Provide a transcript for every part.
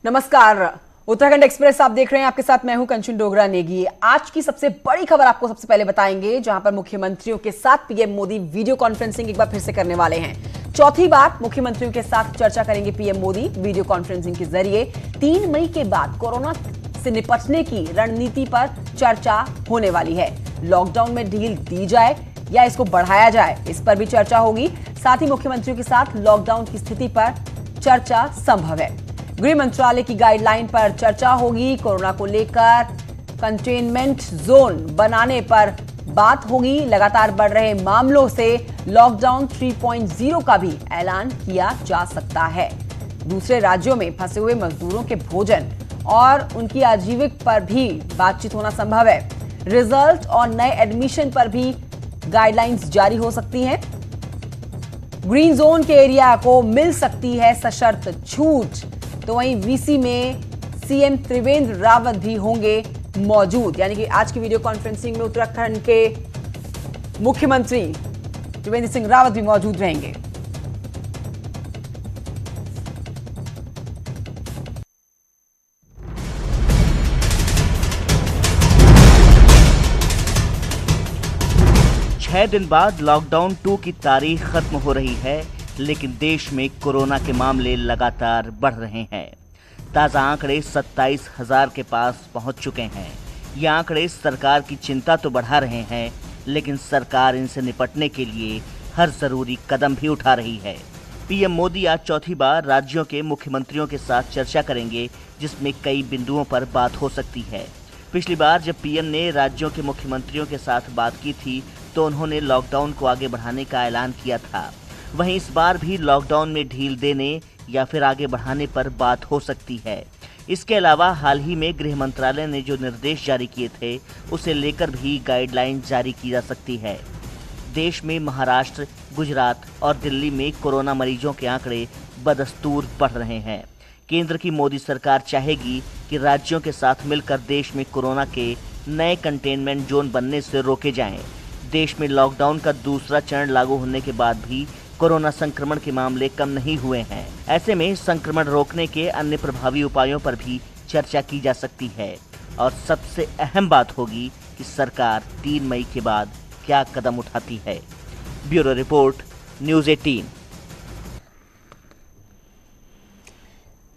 नमस्कार, उत्तराखंड एक्सप्रेस आप देख रहे हैं। आपके साथ मैं हूं कंचन डोगरा नेगी। आज की सबसे बड़ी खबर आपको सबसे पहले बताएंगे, जहां पर मुख्यमंत्रियों के साथ पीएम मोदी वीडियो कॉन्फ्रेंसिंग एक बार फिर से करने वाले हैं। चौथी बार मुख्यमंत्रियों के साथ चर्चा करेंगे पीएम मोदी वीडियो कॉन्फ्रेंसिंग के जरिए। 3 मई के बाद कोरोना से निपटने की रणनीति पर चर्चा होने वाली है। लॉकडाउन में ढील दी जाए या इसको बढ़ाया जाए, इस पर भी चर्चा होगी। साथ ही मुख्यमंत्रियों के साथ लॉकडाउन की स्थिति पर चर्चा संभव है। गृह मंत्रालय की गाइडलाइन पर चर्चा होगी। कोरोना को लेकर कंटेनमेंट जोन बनाने पर बात होगी। लगातार बढ़ रहे मामलों से लॉकडाउन 3.0 का भी ऐलान किया जा सकता है। दूसरे राज्यों में फंसे हुए मजदूरों के भोजन और उनकी आजीविका पर भी बातचीत होना संभव है। रिजल्ट और नए एडमिशन पर भी गाइडलाइंस जारी हो सकती हैं। ग्रीन जोन के एरिया को मिल सकती है सशर्त छूट। तो वहीं वीसी में सीएम त्रिवेंद्र रावत भी होंगे मौजूद, यानी कि आज की वीडियो कॉन्फ्रेंसिंग में उत्तराखंड के मुख्यमंत्री त्रिवेंद्र सिंह रावत भी मौजूद रहेंगे। छह दिन बाद लॉकडाउन 2 की तारीख खत्म हो रही है, लेकिन देश में कोरोना के मामले लगातार बढ़ रहे हैं। ताज़ा आंकड़े 27,000 के पास पहुंच चुके हैं। ये आंकड़े सरकार की चिंता तो बढ़ा रहे हैं, लेकिन सरकार इनसे निपटने के लिए हर जरूरी कदम भी उठा रही है। पीएम मोदी आज चौथी बार राज्यों के मुख्यमंत्रियों के साथ चर्चा करेंगे, जिसमें कई बिंदुओं पर बात हो सकती है। पिछली बार जब पीएम ने राज्यों के मुख्यमंत्रियों के साथ बात की थी, तो उन्होंने लॉकडाउन को आगे बढ़ाने का ऐलान किया था। वहीं इस बार भी लॉकडाउन में ढील देने या फिर आगे बढ़ाने पर बात हो सकती है। इसके अलावा हाल ही में गृह मंत्रालय ने जो निर्देश जारी किए थे, उसे लेकर भी गाइडलाइन जारी की जा सकती है। देश में महाराष्ट्र, गुजरात और दिल्ली में कोरोना मरीजों के आंकड़े बदस्तूर बढ़ रहे हैं। केंद्र की मोदी सरकार चाहेगी कि राज्यों के साथ मिलकर देश में कोरोना के नए कंटेनमेंट जोन बनने से रोके जाएं। देश में लॉकडाउन का दूसरा चरण लागू होने के बाद भी कोरोना संक्रमण के मामले कम नहीं हुए हैं। ऐसे में संक्रमण रोकने के अन्य प्रभावी उपायों पर भी चर्चा की जा सकती है। और सबसे अहम बात होगी कि सरकार 3 मई के बाद क्या कदम उठाती है। Bureau report, news 18।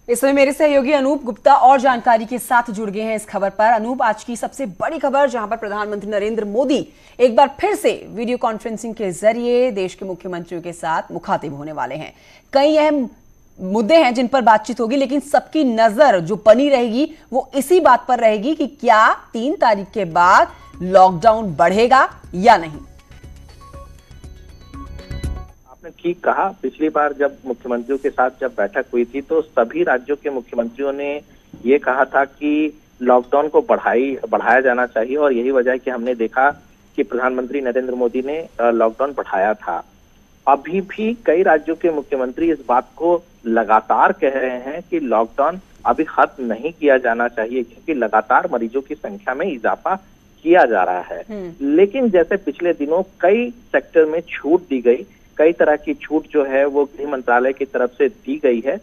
इस समय मेरे सहयोगी अनूप गुप्ता और जानकारी के साथ जुड़ गए हैं इस खबर पर। अनूप, आज की सबसे बड़ी खबर, जहां पर प्रधानमंत्री नरेंद्र मोदी एक बार फिर से वीडियो कॉन्फ्रेंसिंग के जरिए देश के मुख्यमंत्रियों के साथ मुखातिब होने वाले हैं। कई अहम मुद्दे हैं जिन पर बातचीत होगी, लेकिन सबकी नजर जो बनी रहेगी वो इसी बात पर रहेगी कि क्या 3 तारीख के बाद लॉकडाउन बढ़ेगा या नहीं। आपने ठीक कहा। पिछली बार जब मुख्यमंत्रियों के साथ जब बैठक हुई थी, तो सभी राज्यों के मुख्यमंत्रियों ने ये कहा था कि लॉकडाउन को बढ़ाया जाना चाहिए, और यही वजह है कि हमने देखा कि प्रधानमंत्री नरेंद्र मोदी ने लॉकडाउन बढ़ाया था। अभी भी कई राज्यों के मुख्यमंत्री इस बात को लगातार कह रहे हैं कि लॉकडाउन अभी खत्म नहीं किया जाना चाहिए, क्योंकि लगातार मरीजों की संख्या में इजाफा किया जा रहा है। लेकिन जैसे पिछले दिनों कई सेक्टर में छूट दी गई, कई तरह की छूट जो है वो गृह मंत्रालय की तरफ से दी गई है।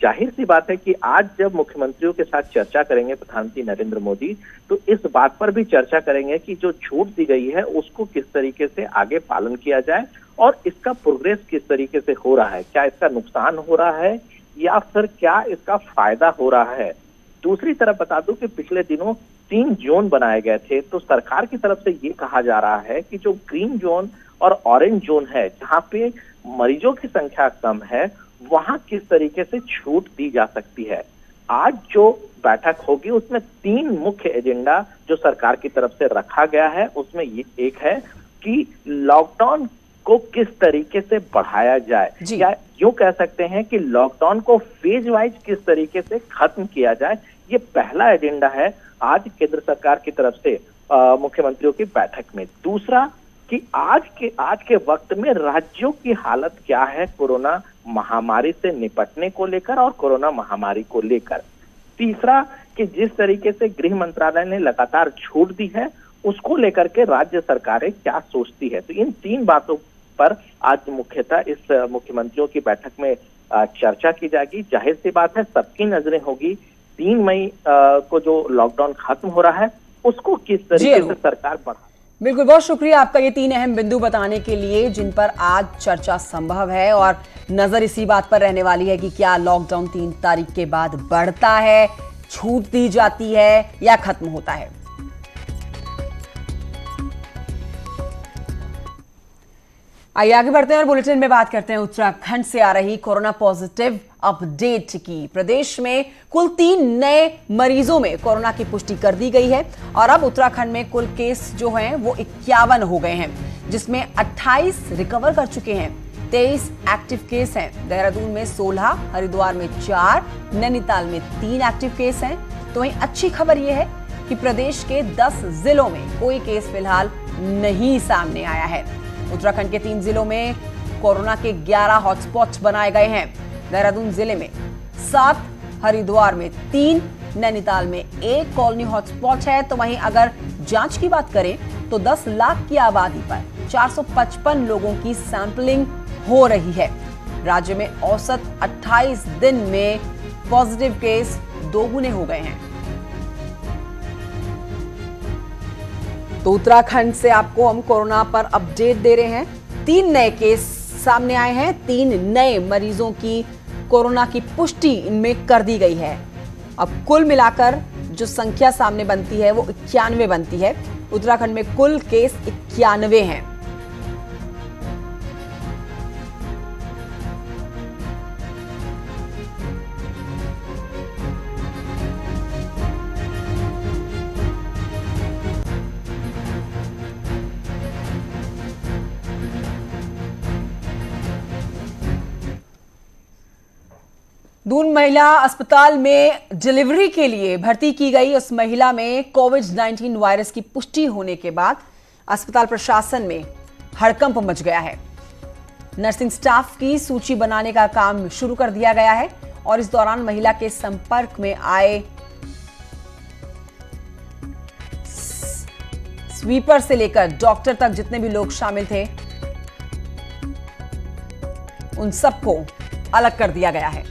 जाहिर सी बात है कि आज जब मुख्यमंत्रियों के साथ चर्चा करेंगे प्रधानमंत्री नरेंद्र मोदी, तो इस बात पर भी चर्चा करेंगे कि जो छूट दी गई है उसको किस तरीके से आगे पालन किया जाए, और इसका प्रोग्रेस किस तरीके से हो रहा है। क्या इसका नुकसान हो रहा है या फिर क्या इसका फायदा हो रहा है। दूसरी तरफ बता दूं कि पिछले दिनों 3 जोन बनाए गए थे, तो सरकार की तरफ से ये कहा जा रहा है कि जो ग्रीन जोन और ऑरेंज जोन है, जहां पे मरीजों की संख्या कम है, वहां किस तरीके से छूट दी जा सकती है। आज जो बैठक होगी उसमें 3 मुख्य एजेंडा जो सरकार की तरफ से रखा गया है, उसमें ये एक है कि लॉकडाउन को किस तरीके से बढ़ाया जाए, या यूं कह सकते हैं कि लॉकडाउन को फेज वाइज किस तरीके से खत्म किया जाए। ये पहला एजेंडा है आज केंद्र सरकार की तरफ से मुख्यमंत्रियों की बैठक में। दूसरा कि आज के वक्त में राज्यों की हालत क्या है कोरोना महामारी से निपटने को लेकर और कोरोना महामारी को लेकर। तीसरा कि जिस तरीके से गृह मंत्रालय ने लगातार छूट दी है, उसको लेकर के राज्य सरकारें क्या सोचती है। तो इन 3 बातों पर आज मुख्यतः इस मुख्यमंत्रियों की बैठक में चर्चा की जाएगी। जाहिर सी बात है, सबकी नजरें होगी 3 मई को जो लॉकडाउन खत्म हो रहा है उसको किस तरीके से सरकार बढ़ा। बिल्कुल, बहुत शुक्रिया आपका ये 3 अहम बिंदु बताने के लिए जिन पर आज चर्चा संभव है और नजर इसी बात पर रहने वाली है कि क्या लॉकडाउन 3 तारीख के बाद बढ़ता है, छूट दी जाती है या खत्म होता है। आइए आगे बढ़ते हैं और बुलेटिन में बात करते हैं उत्तराखंड से आ रही कोरोना पॉजिटिव अपडेट की। प्रदेश में कुल 3 नए मरीजों में कोरोना की पुष्टि कर दी गई है और अब उत्तराखंड में कुल केस जो हैं वो 51 हो गए हैं, जिसमें 28 रिकवर कर चुके हैं, 23 एक्टिव केस हैं। देहरादून में 16, हरिद्वार में 4, नैनीताल में 3 एक्टिव केस हैं। तो वहीं अच्छी खबर यह है कि प्रदेश के 10 जिलों में कोई केस फिलहाल नहीं सामने आया है। उत्तराखंड के 3 जिलों में कोरोना के 11 हॉटस्पॉट बनाए गए हैं। देहरादून जिले में 7, हरिद्वार में 3, नैनीताल में 1 कॉलोनी हॉटस्पॉट है। तो वहीं अगर जांच की बात करें तो 10 लाख की आबादी पर 455 लोगों की सैंपलिंग हो रही है। राज्य में औसत 28 दिन में पॉजिटिव केस 2 गुने हो गए हैं। तो उत्तराखंड से आपको हम कोरोना पर अपडेट दे रहे हैं। 3 नए केस सामने आए हैं, 3 नए मरीजों की कोरोना की पुष्टि इनमें कर दी गई है। अब कुल मिलाकर जो संख्या सामने बनती है वो 91 बनती है। उत्तराखंड में कुल केस 91 हैं। दून महिला अस्पताल में डिलीवरी के लिए भर्ती की गई उस महिला में कोविड-19 वायरस की पुष्टि होने के बाद अस्पताल प्रशासन में हड़कंप मच गया है। नर्सिंग स्टाफ की सूची बनाने का काम शुरू कर दिया गया है और इस दौरान महिला के संपर्क में आए स्वीपर से लेकर डॉक्टर तक जितने भी लोग शामिल थे उन सबको अलग कर दिया गया है।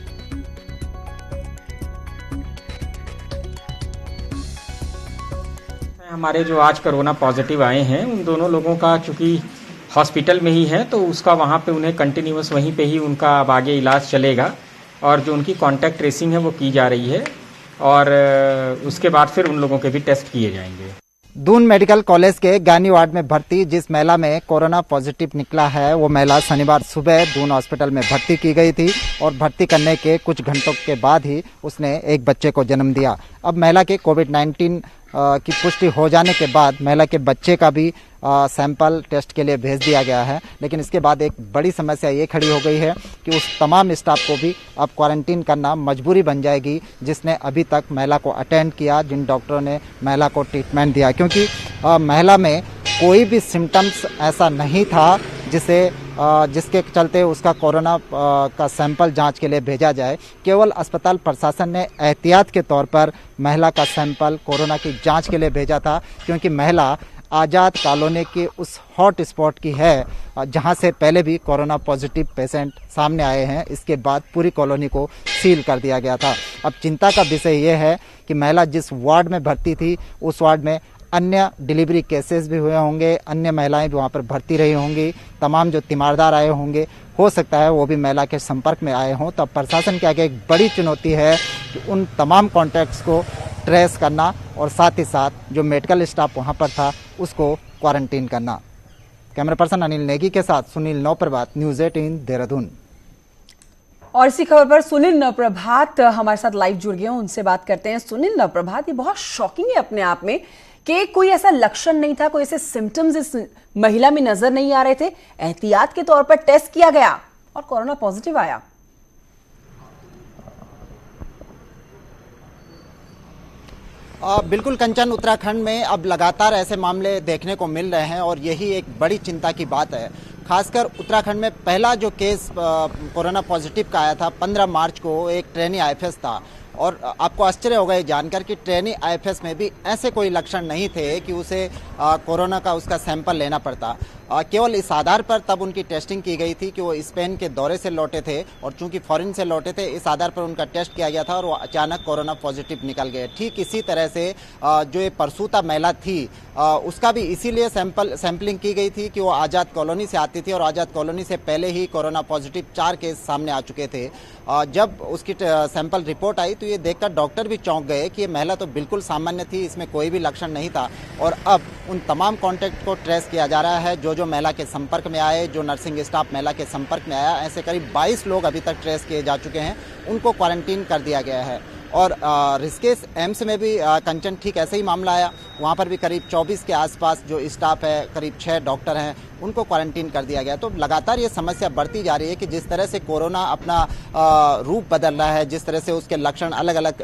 हमारे जो आज कोरोना पॉजिटिव आए हैं उन दोनों लोगों का चूंकि हॉस्पिटल में ही है तो उसका वहाँ पे उन्हें कंटिन्यूअस वहीं पे ही उनका अब आगे इलाज चलेगा और जो उनकी कांटेक्ट ट्रेसिंग है वो की जा रही है और उसके बाद फिर उन लोगों के भी टेस्ट किए जाएंगे। दून मेडिकल कॉलेज के गानी वार्ड में भर्ती जिस महिला में कोरोना पॉजिटिव निकला है वो महिला शनिवार सुबह दून हॉस्पिटल में भर्ती की गई थी और भर्ती करने के कुछ घंटों के बाद ही उसने एक बच्चे को जन्म दिया। अब महिला के कोविड-19 की पुष्टि हो जाने के बाद महिला के बच्चे का भी सैंपल टेस्ट के लिए भेज दिया गया है। लेकिन इसके बाद एक बड़ी समस्या ये खड़ी हो गई है कि उस तमाम स्टाफ को भी अब क्वारंटीन करना मजबूरी बन जाएगी जिसने अभी तक महिला को अटेंड किया, जिन डॉक्टरों ने महिला को ट्रीटमेंट दिया, क्योंकि महिला में कोई भी सिम्टम्स ऐसा नहीं था जिसके चलते उसका कोरोना का सैंपल जांच के लिए भेजा जाए। केवल अस्पताल प्रशासन ने एहतियात के तौर पर महिला का सैंपल कोरोना की जांच के लिए भेजा था, क्योंकि महिला आज़ाद कॉलोनी के उस हॉट स्पॉट की है जहां से पहले भी कोरोना पॉजिटिव पेशेंट सामने आए हैं। इसके बाद पूरी कॉलोनी को सील कर दिया गया था। अब चिंता का विषय यह है कि महिला जिस वार्ड में भर्ती थी उस वार्ड में अन्य डिलीवरी केसेस भी हुए होंगे, अन्य महिलाएं भी वहां पर भर्ती रही होंगी, तमाम जो तीमारदार आए होंगे हो सकता है वो भी महिला के संपर्क में आए हों। तो प्रशासन के आगे एक बड़ी चुनौती है कि उन तमाम कॉन्टैक्ट्स को ट्रेस करना और साथ ही साथ जो मेडिकल स्टाफ वहां पर था उसको क्वारंटीन करना। कैमरा पर्सन अनिल नेगी के साथ सुनील नवप्रभात, न्यूज़ 18 देहरादून। और इसी खबर पर सुनील नवप्रभात हमारे साथ लाइव जुड़ गए हैं, उनसे बात करते हैं। सुनील नवप्रभात, ये बहुत शॉकिंग है अपने आप में कि कोई ऐसा लक्षण नहीं था, कोई ऐसे सिम्टम्स इस महिला में नजर नहीं आ रहे थे, एहतियात के तौर पर टेस्ट किया गया और कोरोना पॉजिटिव आया। बिल्कुल कंचन, उत्तराखंड में अब लगातार ऐसे मामले देखने को मिल रहे हैं और यही एक बड़ी चिंता की बात है। खासकर उत्तराखंड में पहला जो केस कोरोना पॉजिटिव का आया था 15 मार्च को, एक ट्रेनी आईएफएस था और आपको आश्चर्य होगा ये जानकर कि ट्रेनी आईएफएस में भी ऐसे कोई लक्षण नहीं थे कि उसे कोरोना का उसका सैंपल लेना पड़ता। केवल इस आधार पर तब उनकी टेस्टिंग की गई थी कि वो स्पेन के दौरे से लौटे थे और चूंकि फॉरेन से लौटे थे, इस आधार पर उनका टेस्ट किया गया था और वो अचानक कोरोना पॉजिटिव निकल गए। ठीक इसी तरह से जो ये परसूता महिला थी उसका भी इसीलिए सैंपलिंग की गई थी कि वो आज़ाद कॉलोनी से आती थी और आज़ाद कॉलोनी से पहले ही कोरोना पॉजिटिव 4 केस सामने आ चुके थे। जब उसकी सैंपल रिपोर्ट आई तो ये देखकर डॉक्टर भी चौंक गए कि ये महिला तो बिल्कुल सामान्य थी, इसमें कोई भी लक्षण नहीं था। और अब उन तमाम कॉन्टैक्ट को ट्रेस किया जा रहा है, जो महिला के संपर्क में आए, जो नर्सिंग स्टाफ महिला के संपर्क में आया, ऐसे करीब 22 लोग अभी तक ट्रेस किए जा चुके हैं, उनको क्वारंटीन कर दिया गया है। और ऋषिकेश एम्स में भी कंचन ठीक ऐसे ही मामला आया, वहाँ पर भी करीब 24 के आसपास जो स्टाफ है, करीब 6 डॉक्टर हैं, उनको क्वारंटीन कर दिया गया। तो लगातार ये समस्या बढ़ती जा रही है कि जिस तरह से कोरोना अपना रूप बदल रहा है, जिस तरह से उसके लक्षण अलग अलग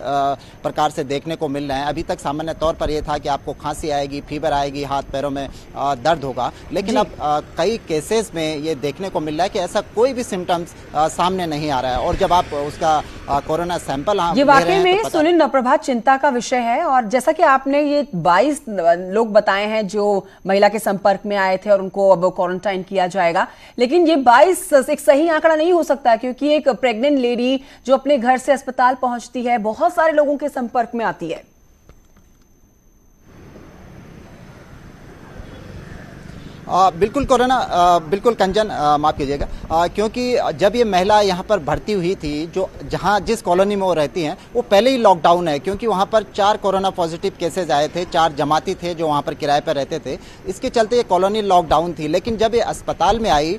प्रकार से देखने को मिल रहे हैं। अभी तक सामान्य तौर पर यह था कि आपको खांसी आएगी, फीवर आएगी, हाथ पैरों में दर्द होगा, लेकिन अब कई केसेस में ये देखने को मिल रहा है कि ऐसा कोई भी सिम्टम्स सामने नहीं आ रहा है। और जब आप उसका कोरोना सैंपल ये वाकई में सुनील नवप्रभात चिंता का विषय है। और जैसा कि आपने ये 22 लोग बताए हैं जो महिला के संपर्क में आए थे और उनको अब क्वारंटाइन किया जाएगा, लेकिन ये 22 एक सही आंकड़ा नहीं हो सकता, क्योंकि एक प्रेग्नेंट लेडी जो अपने घर से अस्पताल पहुंचती है बहुत सारे लोगों के संपर्क में आती है। बिल्कुल कोरोना बिल्कुल कंचन माफ कीजिएगा, क्योंकि जब ये महिला यहाँ पर भर्ती हुई थी, जिस कॉलोनी में वो रहती हैं, वो पहले ही लॉकडाउन है, क्योंकि वहाँ पर 4 कोरोना पॉजिटिव केसेज आए थे, 4 जमाती थे जो वहाँ पर किराए पर रहते थे, इसके चलते ये कॉलोनी लॉकडाउन थी। लेकिन जब ये अस्पताल में आई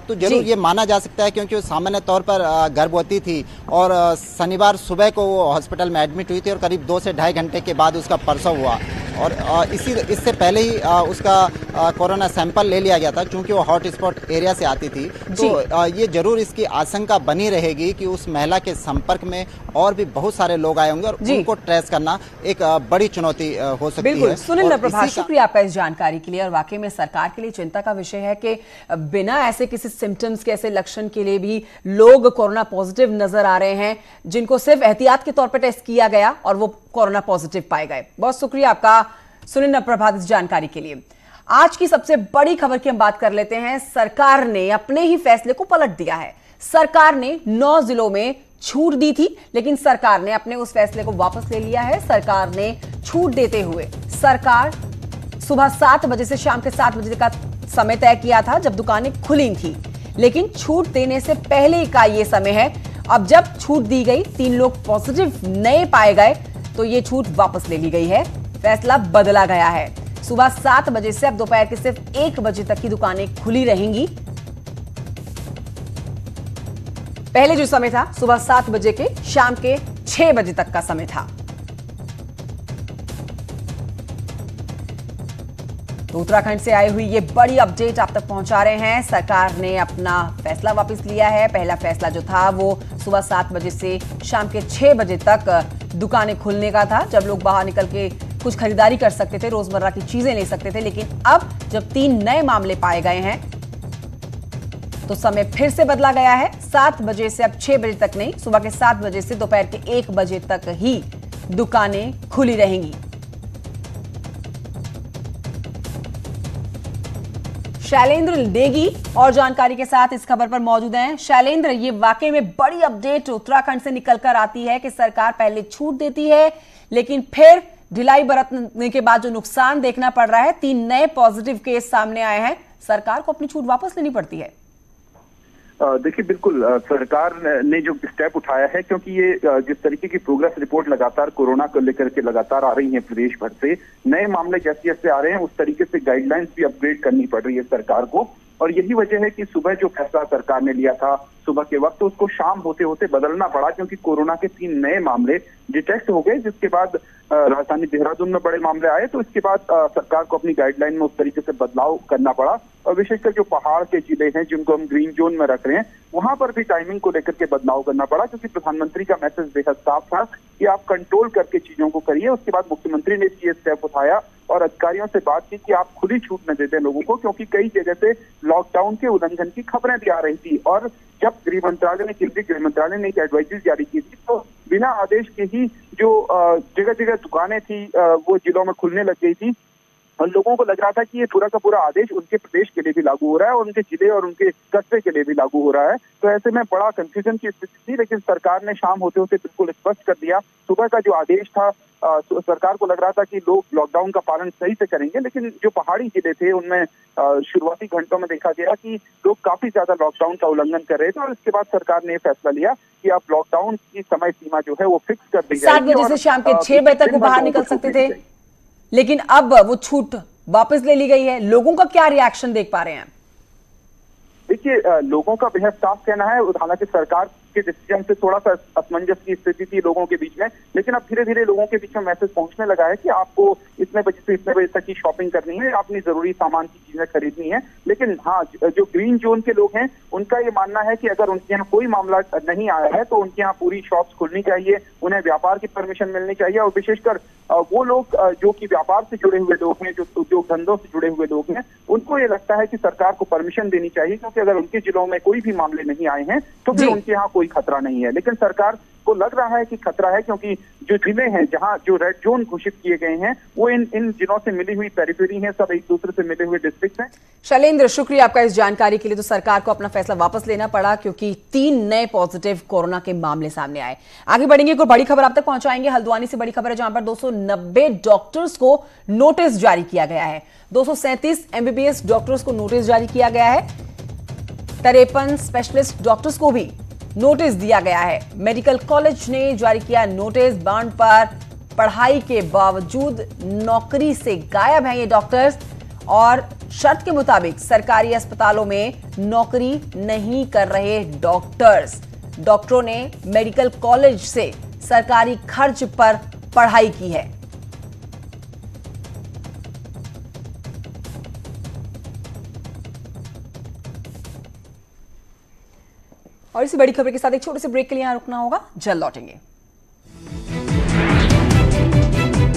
तो जरूर ये माना जा सकता है, क्योंकि वो सामान्य तौर पर गर्भवती थी और शनिवार सुबह को वो हॉस्पिटल में एडमिट हुई थी और करीब 2 से ढाई घंटे के बाद उसका प्रसव हुआ। और इससे पहले ही उसका कोरोना सैंपल ले लिया गया था, चूंकि वो हॉटस्पॉट एरिया से आती थी। तो ये जरूर इसकी आशंका बनी रहेगी कि उस महिला के संपर्क में और भी बहुत सारे लोग आए होंगे और उनको ट्रेस करना एक बड़ी चुनौती हो सकती है। बिल्कुल सुनील नवप्रभात, शुक्रिया आपका इस जानकारी के लिए। और वाकई में सरकार के लिए चिंता का विषय है कि बिना ऐसे किसी सिम्टम्स के, ऐसे लक्षण के लिए भी लोग कोरोना पॉजिटिव नजर आ रहे हैं, जिनको सिर्फ एहतियात के तौर पर टेस्ट किया गया और वो कोरोना पॉजिटिव पाए गए। बहुत शुक्रिया आपका सुनील नवप्रभात इस जानकारी के लिए। आज की सबसे बड़ी खबर की हम बात कर लेते हैं। सरकार ने अपने ही फैसले को पलट दिया है। सरकार ने 9 जिलों में छूट दी थी, लेकिन सरकार ने अपने उस फैसले को वापस ले लिया है। सरकार ने छूट देते हुए सरकार सुबह 7 बजे से शाम के 7 बजे का समय तय किया था जब दुकानें खुली थी, लेकिन छूट देने से पहले का यह समय है। अब जब छूट दी गई, 3 लोग पॉजिटिव नए पाए गए, तो यह छूट वापस ले ली गई है। फैसला बदला गया है। सुबह 7 बजे से अब दोपहर के सिर्फ 1 बजे तक की दुकानें खुली रहेंगी। पहले जो समय था सुबह 7 बजे के शाम के 6 बजे तक का समय था। तो उत्तराखंड से आई हुई ये बड़ी अपडेट आप तक पहुंचा रहे हैं। सरकार ने अपना फैसला वापस लिया है। पहला फैसला जो था वो सुबह 7 बजे से शाम के 6 बजे तक दुकानें खुलने का था, जब लोग बाहर निकल के कुछ खरीदारी कर सकते थे, रोजमर्रा की चीजें ले सकते थे। लेकिन अब जब 3 नए मामले पाए गए हैं तो समय फिर से बदला गया है। 7 बजे से अब 6 बजे तक नहीं, सुबह के 7 बजे से दोपहर के 1 बजे तक ही दुकानें खुली रहेंगी। शैलेंद्र नेगी और जानकारी के साथ इस खबर पर मौजूद हैं। शैलेंद्र, ये वाकई में बड़ी अपडेट उत्तराखंड से निकलकर आती है कि सरकार पहले छूट देती है, लेकिन फिर ढिलाई बरतने के बाद जो नुकसान देखना पड़ रहा है, 3 नए पॉजिटिव केस सामने आए हैं, सरकार को अपनी छूट वापस लेनी पड़ती है। देखिए, बिल्कुल सरकार ने जो स्टेप उठाया है, क्योंकि ये जिस तरीके की प्रोग्रेस रिपोर्ट लगातार कोरोना को लेकर के लगातार आ रही है प्रदेश भर से, नए मामले जैसे जैसे आ रहे हैं उस तरीके से गाइडलाइंस भी अपग्रेड करनी पड़ रही है सरकार को। और यही वजह है कि सुबह जो फैसला सरकार ने लिया था सुबह के वक्त, तो उसको शाम होते होते बदलना पड़ा, क्योंकि कोरोना के 3 नए मामले डिटेक्ट हो गए, जिसके बाद राजधानी देहरादून में बड़े मामले आए। तो इसके बाद सरकार को अपनी गाइडलाइन में उस तरीके से बदलाव करना पड़ा। और विशेषकर जो पहाड़ के जिले हैं जिनको हम ग्रीन जोन में रख रहे हैं, वहां पर भी टाइमिंग को लेकर के बदलाव करना पड़ा, क्योंकि प्रधानमंत्री का मैसेज बेहद साफ था कि आप कंट्रोल करके चीजों को करिए। उसके बाद मुख्यमंत्री ने ये स्टेप उठाया और अधिकारियों से बात की कि आप खुली छूट न देते लोगों को, क्योंकि कई जगह से लॉकडाउन के उल्लंघन की खबरें भी आ रही थी। और जब गृह मंत्रालय ने केंद्रीय गृह मंत्रालय ने एक एडवाइजरी जारी की थी, तो बिना आदेश के ही जो जगह जगह दुकानें थी वो जिलों में खुलने लग गई थी। और लोगों को लग रहा था कि ये पूरा का पूरा आदेश उनके प्रदेश के लिए भी लागू हो रहा है और उनके जिले और उनके कस्बे के लिए भी लागू हो रहा है। तो ऐसे में बड़ा कंफ्यूजन की स्थिति थी, लेकिन सरकार ने शाम होते होते बिल्कुल स्पष्ट कर दिया। सुबह का जो आदेश था, तो सरकार को लग रहा था कि लोग लॉकडाउन का पालन सही से करेंगे, लेकिन जो पहाड़ी जिले थे उनमें शुरुआती घंटों में देखा गया कि लोग काफी ज्यादा लॉकडाउन का उल्लंघन कर रहे थे और इसके बाद सरकार ने फैसला लिया कि अब लॉकडाउन की समय सीमा जो है वो फिक्स कर दी जाएगी। 7 बजे से शाम के 6 बजे तक वो बाहर निकल सकते थे, लेकिन अब वो छूट वापस ले ली गई है। लोगों का क्या रिएक्शन देख पा रहे हैं? देखिए, लोगों का बेहद साफ कहना है, हालांकि सरकार के डिसीजन से थोड़ा सा असमंजस की स्थिति थी लोगों के बीच में, लेकिन अब धीरे धीरे लोगों के बीच में मैसेज पहुंचने लगा है कि आपको इतने बजे से इतने बजे तक की शॉपिंग करनी है, अपनी जरूरी सामान की चीजें खरीदनी है। लेकिन हाँ, जो ग्रीन जोन के लोग हैं उनका ये मानना है कि अगर उनके यहाँ कोई मामला नहीं आया है तो उनके यहाँ पूरी शॉप्स खुलनी चाहिए, उन्हें व्यापार की परमिशन मिलनी चाहिए। और विशेषकर वो लोग जो कि व्यापार से जुड़े हुए लोग हैं, जो धंधों से जुड़े हुए लोग हैं, उनको ये लगता है कि सरकार को परमिशन देनी चाहिए, क्योंकि अगर उनके जिलों में कोई भी मामले नहीं आए हैं तो फिर उनके यहाँ कोई खतरा नहीं है। लेकिन सरकार को लग रहा है कि खतरा है, क्योंकि जो जिले हैं जहां जो रेड जोन घोषित किए गए हैं वो इन जिलों से मिली हुई पेरिफेरी हैं, सब एक दूसरे से मिले हुए डिस्ट्रिक्ट हैं। शैलेंद्र, शुक्रिया आपका इस जानकारी के लिए। तो सरकार को अपना फैसला वापस लेना पड़ा क्योंकि 3 नए पॉजिटिव कोरोना के मामले सामने आए। आगे बढ़ेंगे, कोई बड़ी खबर आप तक पहुंचाएंगे। हल्द्वानी से बड़ी खबर है, जहां पर 290 डॉक्टर्स को नोटिस जारी किया गया है। 237 एमबीबीएस डॉक्टर्स को नोटिस जारी किया गया है। 53 स्पेशलिस्ट डॉक्टर्स को भी नोटिस दिया गया है। मेडिकल कॉलेज ने जारी किया नोटिस। बांड पर पढ़ाई के बावजूद नौकरी से गायब हैं ये डॉक्टर्स और शर्त के मुताबिक सरकारी अस्पतालों में नौकरी नहीं कर रहे डॉक्टर्स। डॉक्टरों ने मेडिकल कॉलेज से सरकारी खर्च पर पढ़ाई की है। और इसी बड़ी खबर के साथ एक छोटे से ब्रेक के लिए यहां रुकना होगा, जल्द लौटेंगे।